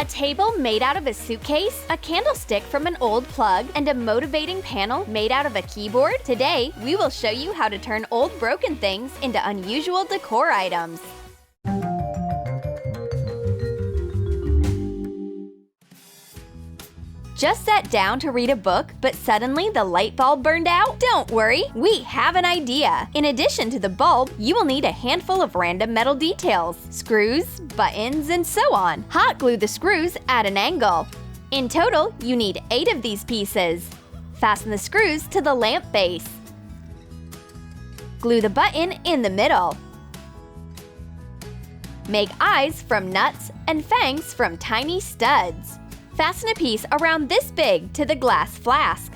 table made out of a suitcase, a candlestick from an old plug, and a motivating panel made out of a keyboard? Today, we will show you how to turn old broken things into unusual decor items. Just sat down to read a book, but suddenly the light bulb burned out? Don't worry, we have an idea! In addition to the bulb, you will need a handful of random metal details, screws, buttons, and so on. Hot glue the screws at an angle. In total, you need 8 of these pieces. Fasten the screws to the lamp base. Glue the button in the middle. Make eyes from nuts and fangs from tiny studs. Fasten a piece around this big to the glass flask.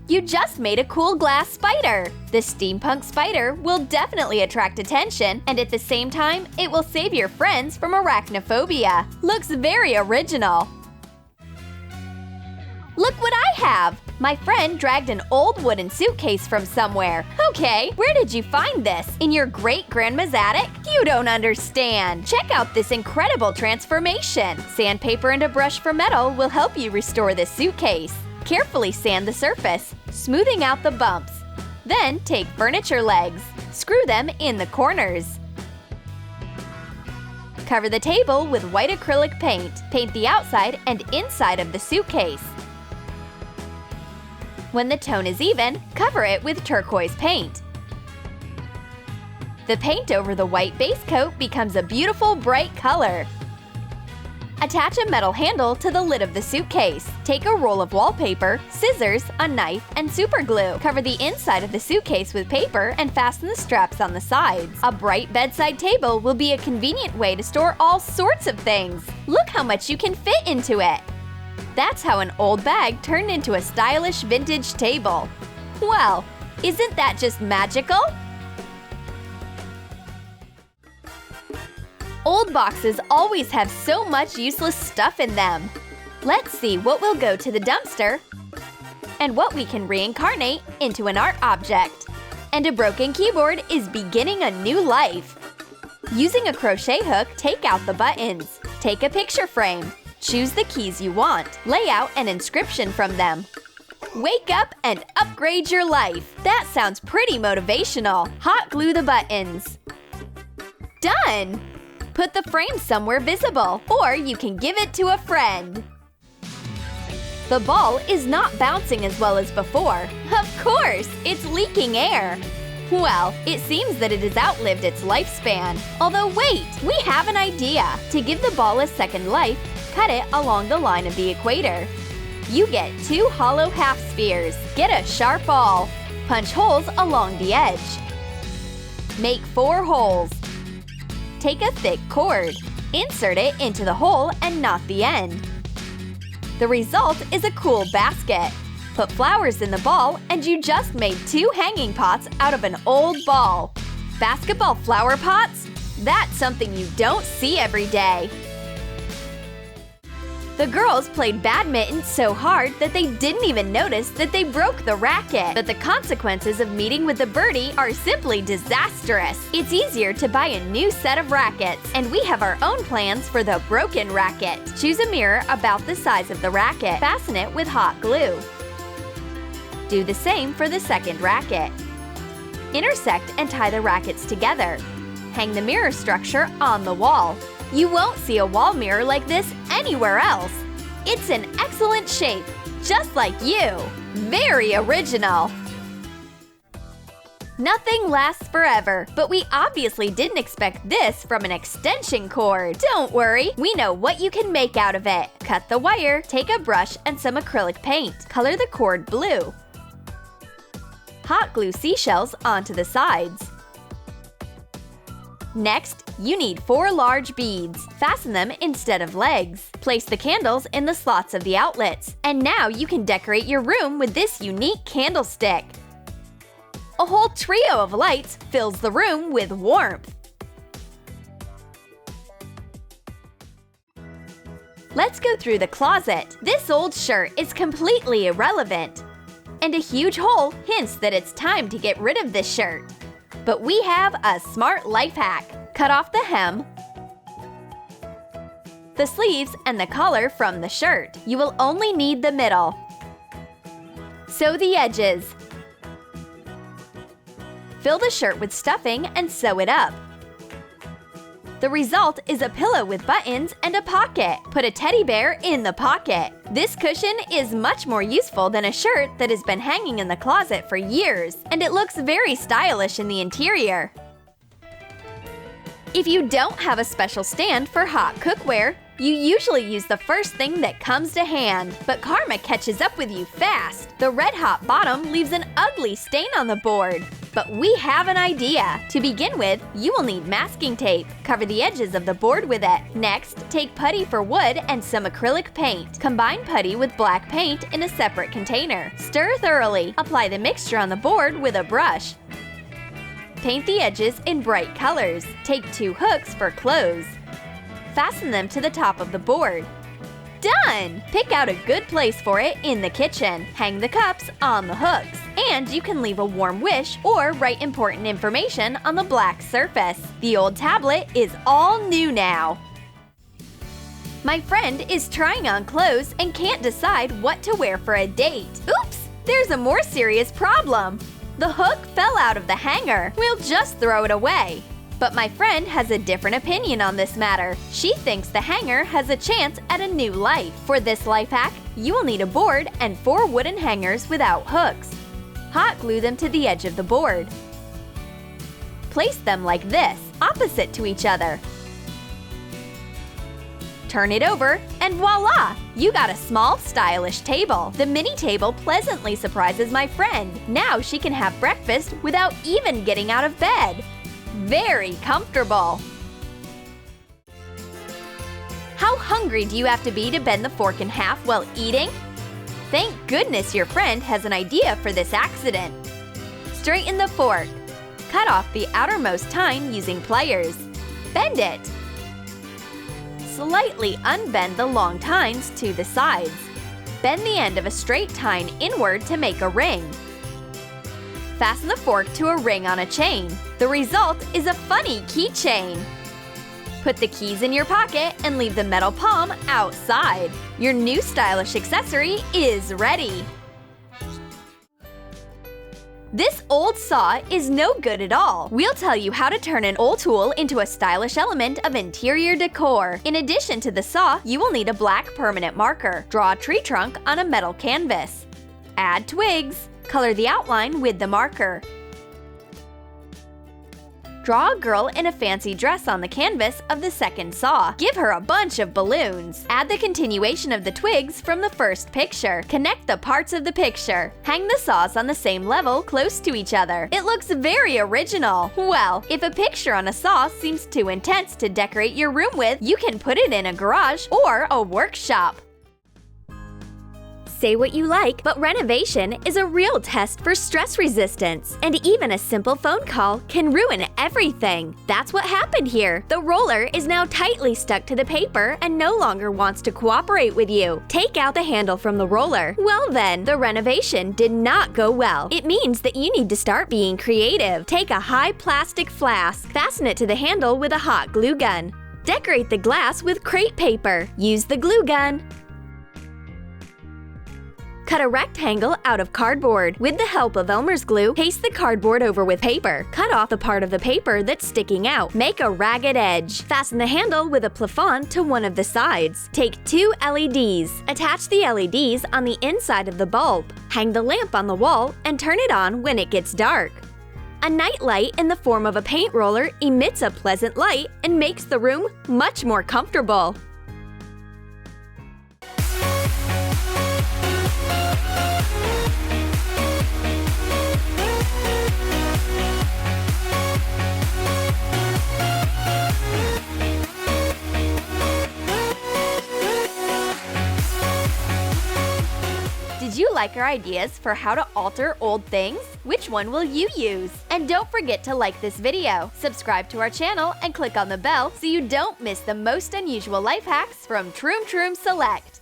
You just made a cool glass spider! The steampunk spider will definitely attract attention, and at the same time, it will save your friends from arachnophobia. Looks very original! Look what I have! My friend dragged an old wooden suitcase from somewhere. Okay, where did you find this? In your great-grandma's attic? You don't understand! Check out this incredible transformation! Sandpaper and a brush for metal will help you restore this suitcase. Carefully sand the surface, smoothing out the bumps. Then take furniture legs. Screw them in the corners. Cover the table with white acrylic paint. Paint the outside and inside of the suitcase. When the tone is even, cover it with turquoise paint. The paint over the white base coat becomes a beautiful bright color. Attach a metal handle to the lid of the suitcase. Take a roll of wallpaper, scissors, a knife, and super glue. Cover the inside of the suitcase with paper and fasten the straps on the sides. A bright bedside table will be a convenient way to store all sorts of things. Look how much you can fit into it! That's how an old bag turned into a stylish vintage table. Well, isn't that just magical? Old boxes always have so much useless stuff in them. Let's see what will go to the dumpster and what we can reincarnate into an art object. And a broken keyboard is beginning a new life. Using a crochet hook, take out the buttons. Take a picture frame. Choose the keys you want. Lay out an inscription from them. Wake up and upgrade your life. That sounds pretty motivational. Hot glue the buttons. Done! Put the frame somewhere visible, or you can give it to a friend. The ball is not bouncing as well as before. Of course, it's leaking air. Well, it seems that it has outlived its lifespan. Although wait, we have an idea. To give the ball a second life, cut it along the line of the equator. You get 2 hollow half spheres. Get a sharp awl. Punch holes along the edge. Make 4 holes. Take a thick cord. Insert it into the hole and knot the end. The result is a cool basket. Put flowers in the ball and you just made 2 hanging pots out of an old ball. Basketball flower pots? That's something you don't see every day. The girls played badminton so hard that they didn't even notice that they broke the racket. But the consequences of meeting with the birdie are simply disastrous. It's easier to buy a new set of rackets, and we have our own plans for the broken racket. Choose a mirror about the size of the racket. Fasten it with hot glue. Do the same for the second racket. Intersect and tie the rackets together. Hang the mirror structure on the wall. You won't see a wall mirror like this anywhere else. It's in excellent shape, just like you. Very original. Nothing lasts forever, but we obviously didn't expect this from an extension cord. Don't worry, we know what you can make out of it. Cut the wire, take a brush and some acrylic paint. Color the cord blue. Hot glue seashells onto the sides. Next, you need 4 large beads. Fasten them instead of legs. Place the candles in the slots of the outlets. And now you can decorate your room with this unique candlestick. A whole trio of lights fills the room with warmth. Let's go through the closet. This old shirt is completely irrelevant. And a huge hole hints that it's time to get rid of this shirt. But we have a smart life hack. Cut off the hem. the sleeves and the collar from the shirt. You will only need the middle. Sew the edges. Fill the shirt with stuffing and sew it up. The result is a pillow with buttons and a pocket. Put a teddy bear in the pocket. This cushion is much more useful than a shirt that has been hanging in the closet for years, and it looks very stylish in the interior. If you don't have a special stand for hot cookware, you usually use the first thing that comes to hand, but karma catches up with you fast. The red hot bottom leaves an ugly stain on the board. But we have an idea. To begin with, you will need masking tape. Cover the edges of the board with it. Next, take putty for wood and some acrylic paint. Combine putty with black paint in a separate container. Stir thoroughly. Apply the mixture on the board with a brush. Paint the edges in bright colors. Take 2 hooks for clothes. Fasten them to the top of the board. Done! Pick out a good place for it in the kitchen. Hang the cups on the hooks. And you can leave a warm wish or write important information on the black surface. The old tablet is all new now. My friend is trying on clothes and can't decide what to wear for a date. Oops! There's a more serious problem. The hook fell out of the hanger. We'll just throw it away. But my friend has a different opinion on this matter. She thinks the hanger has a chance at a new life. For this life hack, you will need a board and 4 wooden hangers without hooks. Hot glue them to the edge of the board. Place them like this, opposite to each other. Turn it over, and voila! You got a small, stylish table. The mini table pleasantly surprises my friend. Now she can have breakfast without even getting out of bed. Very comfortable! How hungry do you have to be to bend the fork in half while eating? Thank goodness your friend has an idea for this accident. Straighten the fork. Cut off the outermost tine using pliers. Bend it. Slightly unbend the long tines to the sides. Bend the end of a straight tine inward to make a ring. Fasten the fork to a ring on a chain. The result is a funny keychain. Put the keys in your pocket and leave the metal palm outside. Your new stylish accessory is ready. This old saw is no good at all. We'll tell you how to turn an old tool into a stylish element of interior decor. In addition to the saw, you will need a black permanent marker. Draw a tree trunk on a metal canvas. Add twigs. Color the outline with the marker. Draw a girl in a fancy dress on the canvas of the second saw. Give her a bunch of balloons. Add the continuation of the twigs from the first picture. Connect the parts of the picture. Hang the saws on the same level close to each other. It looks very original. Well, if a picture on a saw seems too intense to decorate your room with, you can put it in a garage or a workshop. Say what you like, but renovation is a real test for stress resistance. And even a simple phone call can ruin everything. That's what happened here. The roller is now tightly stuck to the paper and no longer wants to cooperate with you. Take out the handle from the roller. Well then, the renovation did not go well. It means that you need to start being creative. Take a high plastic flask. Fasten it to the handle with a hot glue gun. Decorate the glass with crepe paper. Use the glue gun. Cut a rectangle out of cardboard. With the help of Elmer's glue, paste the cardboard over with paper. Cut off the part of the paper that's sticking out. Make a ragged edge. Fasten the handle with a plafond to one of the sides. Take 2 LEDs. Attach the LEDs on the inside of the bulb. Hang the lamp on the wall and turn it on when it gets dark. A night light in the form of a paint roller emits a pleasant light and makes the room much more comfortable. Did you like our ideas for how to alter old things? Which one will you use? And don't forget to like this video, subscribe to our channel, and click on the bell so you don't miss the most unusual life hacks from Troom Select.